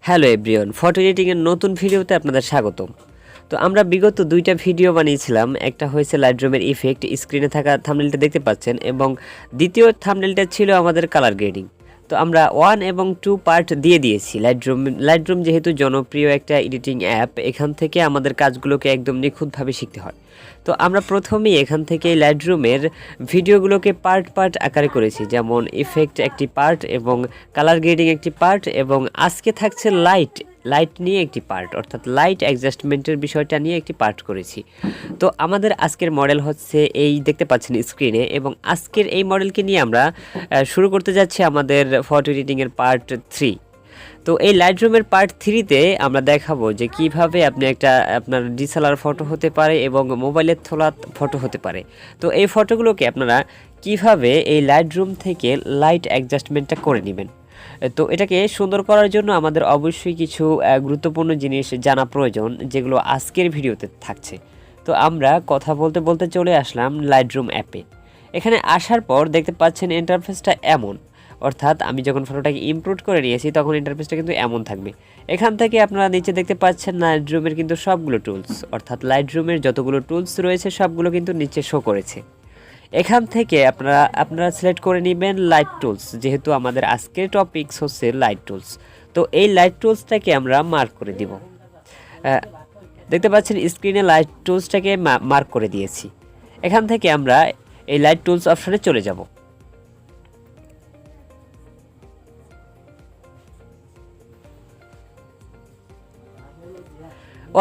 Hello everyone, photo এডিটিংয়ের নতুন ভিডিওতে আপনাদের স্বাগতম। তো আমরা বিগত দুইটা ভিডিও বানিয়েছিলাম। একটা হয়েছে লাইটরুমের ইফেক্ট, স্ক্রিনে থাকা থাম্বনেলটা দেখতে পাচ্ছেন, এবং দ্বিতীয় থাম্বনেলটা ছিল আমাদের কালার গ্রেডিং। তো আমরা 1 এবং 2 পার্ট দিয়ে দিয়েছি। লাইটরুম যেহেতু জনপ্রিয় একটা এডিটিং অ্যাপ, এখান থেকে আমাদের কাজগুলোকে একদম নিখুঁতভাবে শিখতে হয়। তো আমরা প্রথমেই এখান থেকে লাইটরুমের ভিডিওগুলোকে পার্ট পার্ট আকারে করেছি, যেমন ইফেক্ট একটি পার্ট এবং কালার গ্রেডিং একটি পার্ট, এবং আজকে থাকছে লাইট নিয়ে একটি পার্ট, অর্থাৎ লাইট অ্যাডজাস্টমেন্টের বিষয়টা নিয়ে একটি পার্ট করেছি। তো আমাদের আজকের মডেল হচ্ছে এই দেখতে পাচ্ছেন স্ক্রিনে, এবং আজকের এই মডেলকে নিয়ে আমরা শুরু করতে যাচ্ছি আমাদের ফটো এডিটিংয়ের পার্ট 3। তো এই লাইটরুমের পার্ট 3তে আমরা দেখাবো যে কিভাবে আপনি আপনার ডিএসএলআর ফটো হতে পারে এবং মোবাইলের তোলা ফটো হতে পারে। তো এই ফটোগুলোকে আপনারা কিভাবে এই লাইটরুম থেকে লাইট অ্যাডজাস্টমেন্টটা করে নেবেন। তো এটাকে সুন্দর করার জন্য আমাদের অবশ্যই কিছু গুরুত্বপূর্ণ জিনিস জানা প্রয়োজন, যেগুলো আজকের ভিডিওতে থাকছে। তো আমরা কথা বলতে বলতে চলে আসলাম লাইটরুম অ্যাপে। এখানে আসার পর দেখতে পাচ্ছেন ইন্টারফেসটা এমন, অর্থাৎ আমি যখন ফটোটাকে ইমপ্রুভ করে নিয়েছি তখন ইন্টারফেসটা কিন্তু এমন থাকবে। এখান থেকে আপনারা নিচে দেখতে পাচ্ছেন লাইটরুমের কিন্তু সবগুলো টুলস, অর্থাৎ লাইটরুমের যতগুলো টুলস রয়েছে সবগুলো কিন্তু নিচে শো করেছে। এখান থেকে আপনারা সিলেক্ট করে নেবেন লাইট টুলস, যেহেতু আমাদের আজকের টপিকস হচ্ছে লাইট টুলস। তো এই লাইট টুলসটাকে আমরা মার্ক করে দিব। দেখতে পাচ্ছেন স্ক্রিনে লাইট টুলসটাকে মার্ক করে দিয়েছি। এখান থেকে আমরা এই লাইট টুলস অপশনে চলে যাব।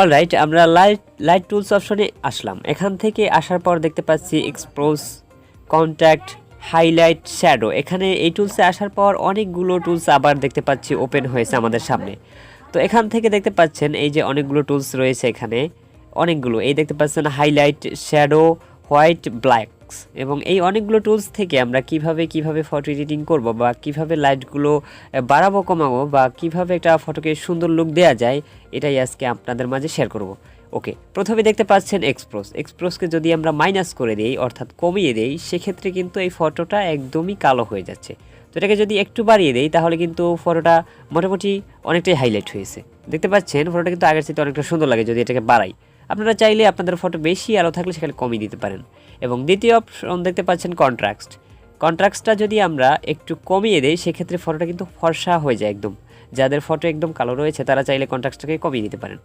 অলরাইট, আমরা লাইট টুলস অপশনে আসলাম। এখান থেকে আসার পর দেখতে পাচ্ছি এক্সপোজ, কন্ট্যাক্ট, হাইলাইট, শ্যাডো। এখানে এই টুলসে আসার পর অনেকগুলো টুলস আবার দেখতে পাচ্ছি ওপেন হয়েছে আমাদের সামনে। তো এখান থেকে দেখতে পাচ্ছেন এই যে অনেকগুলো টুলস রয়েছে এখানে, অনেকগুলো এই দেখতে পাচ্ছেন হাইলাইট, শ্যাডো, হোয়াইট, ব্ল্যাকস, এবং এই অনেকগুলো টুলস থেকে আমরা কিভাবে ফটো এডিটিং করব, বা কিভাবে লাইটগুলো বাড়াবো কমাবো, বা কিভাবে একটা ফটোকে সুন্দর লুক দেওয়া যায়, এটাই আজকে আপনাদের মাঝে শেয়ার করব। ওকে, প্রথমে দেখতে পাচ্ছেন এক্সপ্রোসকে যদি আমরা মাইনাস করে দিই, অর্থাৎ কমিয়ে দেই, সেক্ষেত্রে কিন্তু এই ফটোটা একদমই কালো হয়ে যাচ্ছে। তো এটাকে যদি একটু বাড়িয়ে দেই তাহলে কিন্তু ফটোটা মোটামুটি অনেকটাই হাইলাইট হয়েছে। দেখতে পাচ্ছেন ফটোটা কিন্তু আগের চেয়ে অনেকটা সুন্দর লাগে যদি এটাকে বাড়াই। আপনারা চাইলে আপনাদের ফটো বেশি আলো থাকলে সেখানে কমিয়ে দিতে পারেন। এবং দ্বিতীয় অপশন দেখতে পাচ্ছেন কন্ট্রাস্টটা যদি আমরা একটু কমিয়ে দেই সেক্ষেত্রে ফটোটা কিন্তু ফর্সা হয়ে যায় একদম। যাদের ফটো একদম কালো রয়েছে তারা চাইলে কন্ট্রাস্টটাকে কমিয়ে দিতে পারেন।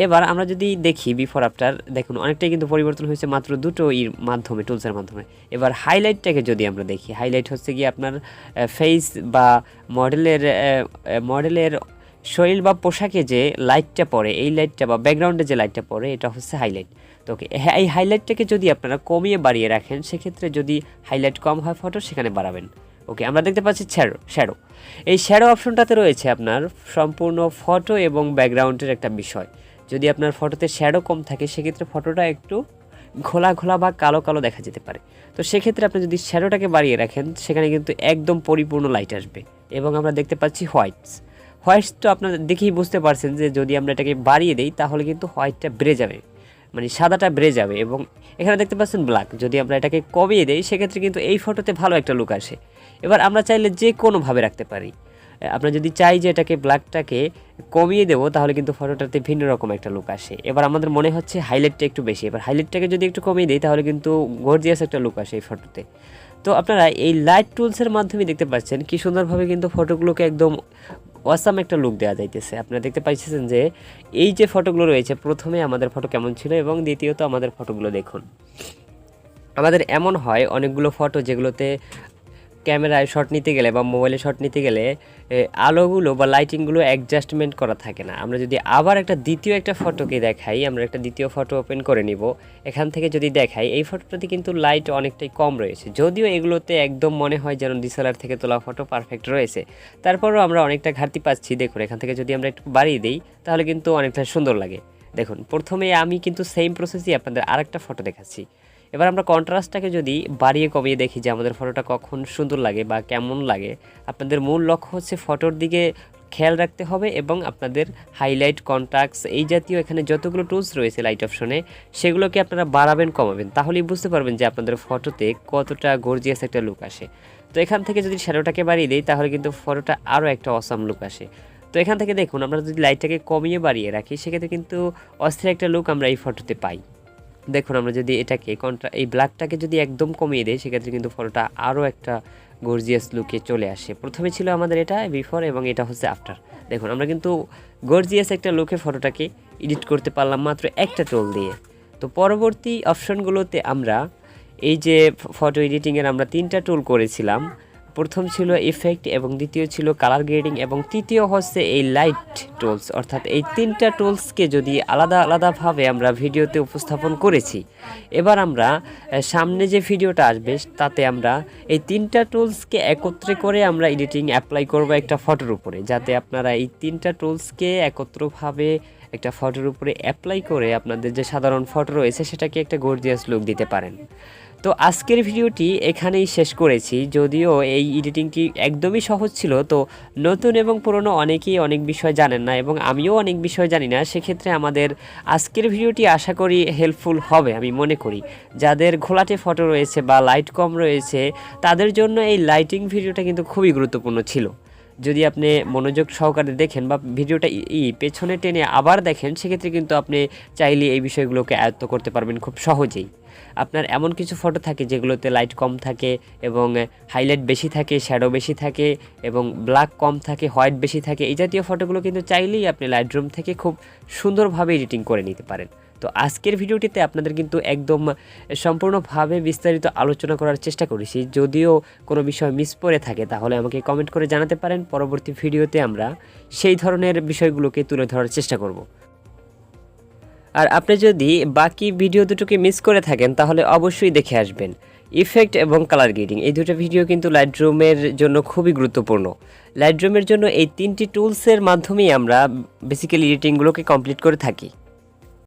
এবার আমরা যদি দেখি বিফোর আফটার, দেখুন অনেকটাই কিন্তু পরিবর্তন হয়েছে মাত্র দুটো মাধ্যমে, টুলসের মাধ্যমে। এবার হাইলাইটটাকে যদি আমরা দেখি, হাইলাইট হচ্ছে কি আপনার ফেস বা মডেলের শরীর বা পোশাকে যে লাইটটা পড়ে, এই লাইটটা বা ব্যাকগ্রাউন্ডে যে লাইটটা পড়ে, এটা হচ্ছে হাইলাইট। তো ওকে, এই হাইলাইটটাকে যদি আপনারা কমিয়ে বাড়িয়ে রাখেন, সেক্ষেত্রে যদি হাইলাইট কম হয় ফটো, সেখানে বাড়াবেন। ওকে, আমরা দেখতে পাচ্ছি শ্যাডো। এই শ্যাডো অপশনটাতে রয়েছে আপনার সম্পূর্ণ ফটো এবং ব্যাকগ্রাউন্ডের একটা বিষয়। যদি আপনার ফটোতে শ্যাডো কম থাকে সেক্ষেত্রে ফটোটা একটু ঘোলা ঘোলা বা কালো কালো দেখা যেতে পারে। তো সেক্ষেত্রে আপনি যদি শ্যাডোটাকে বাড়িয়ে রাখেন, সেখানে কিন্তু একদম পরিপূর্ণ লাইট আসবে। এবং আমরা দেখতে পাচ্ছি হোয়াইটস তো আপনারা দেখেই বুঝতে পারছেন যে যদি আমরা এটাকে বাড়িয়ে দিই তাহলে কিন্তু হোয়াইটটা বেড়ে যাবে, মানে সাদাটা বেড়ে যাবে। এবং এখানে দেখতে পাচ্ছেন ব্ল্যাক, যদি আমরা এটাকে কমিয়ে দিই সেক্ষেত্রে কিন্তু এই ফটোতে ভালো একটা লুক আসে। এবার আমরা চাইলে যে কোনোভাবে রাখতে পারি। আমরা যদি চাই যে এটাকে ব্ল্যাকটাকে কমিয়ে দেবো তাহলে কিন্তু ফটোটাতে ভিন্ন রকম একটা লুক আসে। এবার আমাদের মনে হচ্ছে হাইলাইটটা একটু বেশি, এবার হাইলাইটটাকে যদি একটু কমিয়ে দিই তাহলে কিন্তু গর্জিয়াস একটা লুক আসে এই ফটোতে। তো আপনারা এই লাইট টুলসের মাধ্যমে দেখতে পাচ্ছেন কি সুন্দরভাবে কিন্তু ফটোগুলোকে একদম অসাম একটা লুক দেওয়া যাইতেছে। আপনারা দেখতে পাচ্ছেন যে এই যে ফটোগুলো রয়েছে, প্রথমে আমাদের ফটো কেমন ছিল এবং দ্বিতীয়ত আমাদের ফটোগুলো দেখুন। আমাদের এমন হয় অনেকগুলো ফটো যেগুলোতে ক্যামেরায় শট নিতে গেলে বা মোবাইলে শট নিতে গেলে আলোগুলো বা লাইটিংগুলো অ্যাডজাস্টমেন্ট করা থাকে না। আমরা যদি আবার দ্বিতীয় একটা ফটোকে দেখাই, আমরা একটা দ্বিতীয় ফটো ওপেন করে নিব। এখান থেকে যদি দেখাই এই ফটোটাতে কিন্তু লাইট অনেকটাই কম রয়েছে, যদিও এগুলোতে একদম মনে হয় যেন ডিএসএলআর থেকে তোলা ফটো পারফেক্ট রয়েছে, তারপরেও আমরা অনেকটা ঘাটতি পাচ্ছি। দেখুন এখান থেকে যদি আমরা একটু বাড়িয়ে দিই তাহলে কিন্তু অনেকটা সুন্দর লাগে। দেখুন প্রথমে আমি কিন্তু সেম প্রসেসই আপনাদের আরেকটা ফটো দেখাচ্ছি। এবার আমরা কন্ট্রাস্টটাকে যদি বাড়িয়ে কমিয়ে দেখি যে আমাদের ফটোটা কখন সুন্দর লাগে বা কেমন লাগে। আপনাদের মূল লক্ষ্য হচ্ছে ফটোর দিকে খেয়াল রাখতে হবে এবং আপনাদের হাইলাইট, কন্ট্রাস্ট এই জাতীয় এখানে যতগুলো টুলস রয়েছে লাইট অপশনে, সেগুলোকে আপনারা বাড়াবেন কমাবেন, তাহলেই বুঝতে পারবেন যে আপনাদের ফটোতে কতটা গর্জিয়াস একটা লুক আসে। তো এখান থেকে যদি শ্যাডোটাকে বাড়িয়ে দিই তাহলে কিন্তু ফটোটা আরও একটা অসাম লুক আসে। তো এখান থেকে দেখুন আমরা যদি লাইটটাকে কমিয়ে বাড়িয়ে রাখি সেক্ষেত্রে কিন্তু অস্থির একটা লুক আমরা এই ফটোতে পাই। দেখুন আমরা যদি এটাকে এই ব্ল্যাকটাকে যদি একদম কমিয়ে দেই সেক্ষেত্রে কিন্তু ফটোটা আরও একটা গর্জিয়াস লুকে চলে আসে। প্রথমে ছিল আমাদের এটা বিফোর এবং এটা হচ্ছে আফটার। দেখুন আমরা কিন্তু গর্জিয়াস একটা লুকে ফটোটাকে এডিট করতে পারলাম মাত্র একটা টুল দিয়ে। তো পরবর্তী অপশনগুলোতে আমরা এই যে ফটো এডিটিংয়ের আমরা 3টা টুল করেছিলাম। প্রথম ছিল ইফেক্ট এবং দ্বিতীয় ছিল কালার গ্রেডিং এবং তৃতীয় হচ্ছে এই লাইট টুলস। অর্থাৎ এই 3টা টুলসকে যদি আলাদা আলাদাভাবে আমরা ভিডিওতে উপস্থাপন করেছি, এবার আমরা সামনে যে ভিডিওটা আসবে তাতে আমরা এই 3টা টুলসকে একত্রে করে আমরা এডিটিং অ্যাপ্লাই করব একটা ফটোর উপরে, যাতে আপনারা এই 3টা টুলসকে একত্রভাবে একটা ফটোর উপরে অ্যাপ্লাই করে আপনাদের যে সাধারণ ফটো রয়েছে সেটাকে একটা গর্জিয়াস লুক দিতে পারেন। তো আজকের ভিডিওটি এখানেই শেষ করেছি। যদিও এই এডিটিংটি একদমই সহজ ছিল, তো নতুন এবং পুরনো অনেকেই অনেক বিষয় জানেন না এবং আমিও অনেক বিষয় জানি না। সেক্ষেত্রে আমাদের আজকের ভিডিওটি আশা করি হেল্পফুল হবে আমি মনে করি। যাদের ঘোলাটে ফটো রয়েছে বা লাইট কম রয়েছে তাদের জন্য এই লাইটিং ভিডিওটা কিন্তু খুবই গুরুত্বপূর্ণ ছিল। যদি আপনি মনোযোগ সহকারে দেখেন বা ভিডিওটা পেছনে টেনে আবার দেখেন সেক্ষেত্রে কিন্তু আপনি চাইলে এই বিষয়গুলোকে আয়ত্ত করতে পারবেন খুব সহজেই। আপনার এমন কিছু ফটো থাকে যেগুলোতে লাইট কম থাকে এবং হাইলাইট বেশি থাকে, শ্যাডো বেশি থাকে এবং ব্ল্যাক কম থাকে, হোয়াইট বেশি থাকে। এই জাতীয় ফটোগুলো কিন্তু চাইলেই আপনি লাইটরুম থেকে খুব সুন্দরভাবে এডিটিং করে নিতে পারেন। তো আজকের ভিডিওটিতে আপনাদের কিন্তু একদম সম্পূর্ণভাবে বিস্তারিত আলোচনা করার চেষ্টা করেছি। যদিও কোনো বিষয় মিস করে থাকে তাহলে আমাকে কমেন্ট করে জানাতে পারেন। পরবর্তী ভিডিওতে আমরা সেই ধরনের বিষয়গুলোকে তুলে ধরার চেষ্টা করব। আর আপনি যদি বাকি ভিডিও দুটোকে মিস করে থাকেন তাহলে অবশ্যই দেখে আসবেন। ইফেক্ট এবং কালার গ্রেডিং এই দুটো ভিডিও কিন্তু লাইটরুমের জন্য খুবই গুরুত্বপূর্ণ। লাইটরুমের জন্য এই 3টি টুলসের মাধ্যমেই আমরা বেসিক্যালি এডিটিংগুলোকে কমপ্লিট করে থাকি।